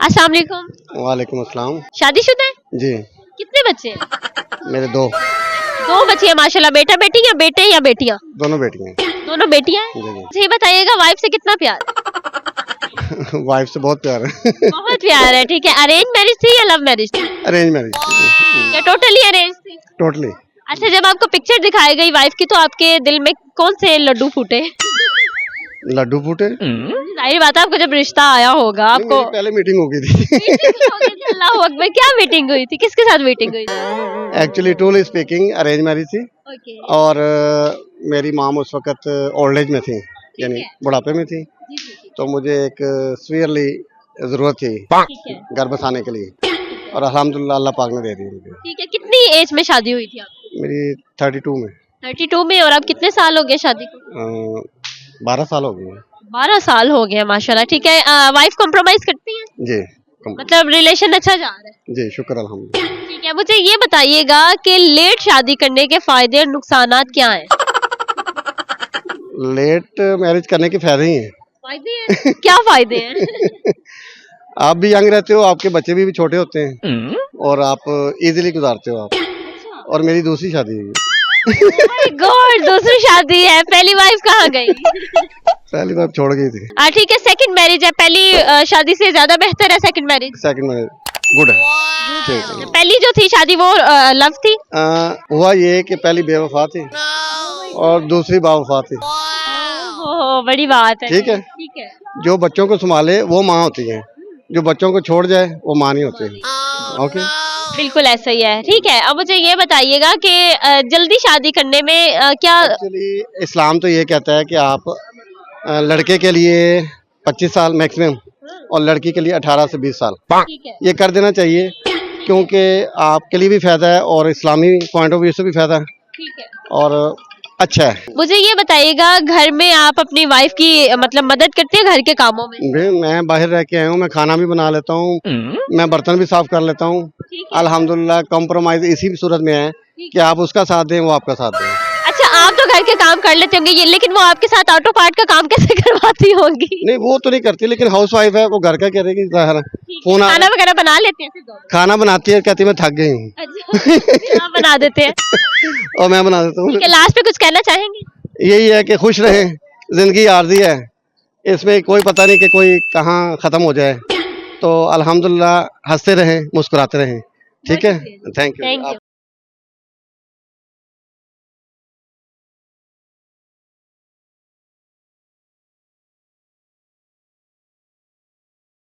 अस्सलाम वालेकुम। वालेकुम अस्सलाम। शादीशुदा है? जी कितने बच्चे हैं? मेरे दो बच्चे हैं माशाल्लाह। बेटा बेटी या बेटे या बेटियां? दोनों बेटियां हैं। दोनों बेटियां हैं। जी अच्छा ये बताइएगा वाइफ से कितना प्यार? जी वाइफ से बहुत प्यार है। बहुत प्यार है। ठीक है, अरेंज मैरिज थी या लव मैरिज थी? अरेंज मैरिज या टोटली अरेंज थी? टोटली। अच्छा जब आपको पिक्चर दिखाई गई वाइफ की तो आपके दिल में कौन से लड्डू फूटे? लड्डू फूटे। जाहिर बात है आपको जब रिश्ता आया होगा आपको मेरी पहले मीटिंग हो गई थी। अल्लाह अकबर। क्या मीटिंग हुई थी? किसके साथ मीटिंग हुई थी? Actually truly speaking arrange marriage थी ओके। और मेरी माम उस वक्त ओल्ड एज में थी, यानी बुढ़ापे में थी, तो मुझे एक सीवियरली जरूरत थी ठीक है। घर बसाने के लिए और अल्हम्दुलिल्लाह अल्लाह पाक ने दे दी मुझे। ठीक है, कितनी एज में शादी हुई थी आपकी? मेरी 32 में। 32 में। और अब कितने साल हो गए शादी को? 12 साल हो गए। 12 साल हो गए माशाल्लाह। ठीक है, वाइफ कॉम्प्रोमाइज करती है? जी मतलब रिलेशन अच्छा जा रहा है? जी शुक्र अल्हम्दुलिल्लाह। ठीक है, मुझे ये बताइएगा कि लेट शादी करने के फायदे और नुकसानात क्या हैं? लेट मैरिज करने के फायदे ही हैं। फायदे हैं? क्या फायदे हैं? आप भी यंग रहते हो, आपके बच्चे भी छोटे होते हैं और आप इजीली गुजारते हो आप। और मेरी दूसरी शादी हुई है। माय गॉड, दूसरी शादी है। पहली वाइफ कहाँ गई? पहली बार छोड़ गई थी। ठीक है, सेकंड मैरिज है। पहली शादी से ज्यादा बेहतर है second marriage? Second marriage good है। ठीक है। पहली जो थी शादी वो लव थी? हुआ ये कि पहली बेवफा थी और दूसरी बावफा थी। ओह बड़ी बात है। ठीक है। ठीक है। जो बच्चों को संभाले वो माँ होती है, जो बच्चों को छोड़ जाए वो माँ नहीं होती। ओके, बिल्कुल ऐसा ही है। ठीक है, अब मुझे ये बताइएगा कि जल्दी शादी करने में क्या? एक्चुअली इस्लाम तो ये कहता है कि आप लड़के के लिए 25 साल मैक्सिमम और लड़की के लिए 18 से 20 साल ठीक है। ये कर देना चाहिए, क्योंकि आपके लिए भी फायदा है और इस्लामी पॉइंट ऑफ व्यू से भी फायदा है ठीक है। और अच्छा है। मुझे ये बताइएगा घर में आप अपनी वाइफ की मतलब मदद करते हैं घर के कामों में? मैं बाहर रह के आया हूँ, मैं खाना भी बना लेता हूँ, मैं बर्तन भी साफ कर लेता हूँ। अल्हम्दुलिल्लाह कॉम्प्रोमाइज इसी सूरत में है कि आप उसका साथ दें वो आपका साथ दें। अच्छा आप तो घर के काम कर लेते होंगे ये, लेकिन वो आपके साथ ऑटो पार्ट का काम कैसे करवाती होंगी? नहीं वो तो नहीं करती, लेकिन हाउस वाइफ है, वो घर का करेगी। फोन खाना वगैरह बना लेते हैं फिर दोनों? खाना बनाती है, कहती है मैं थक गई हूँ। अच्छा, आप बना देते हैं? और मैं बना देता हूँ। ठीक है, लास्ट पे कुछ कहना चाहेंगे? यही है कि खुश रहें, जिंदगी आर्जी है, इसमें कोई पता नहीं कि कोई कहाँ खत्म हो जाए, तो अल्हम्दुलिल्लाह हंसते रहें, मुस्कुराते रहें। ठीक है, थैंक यू।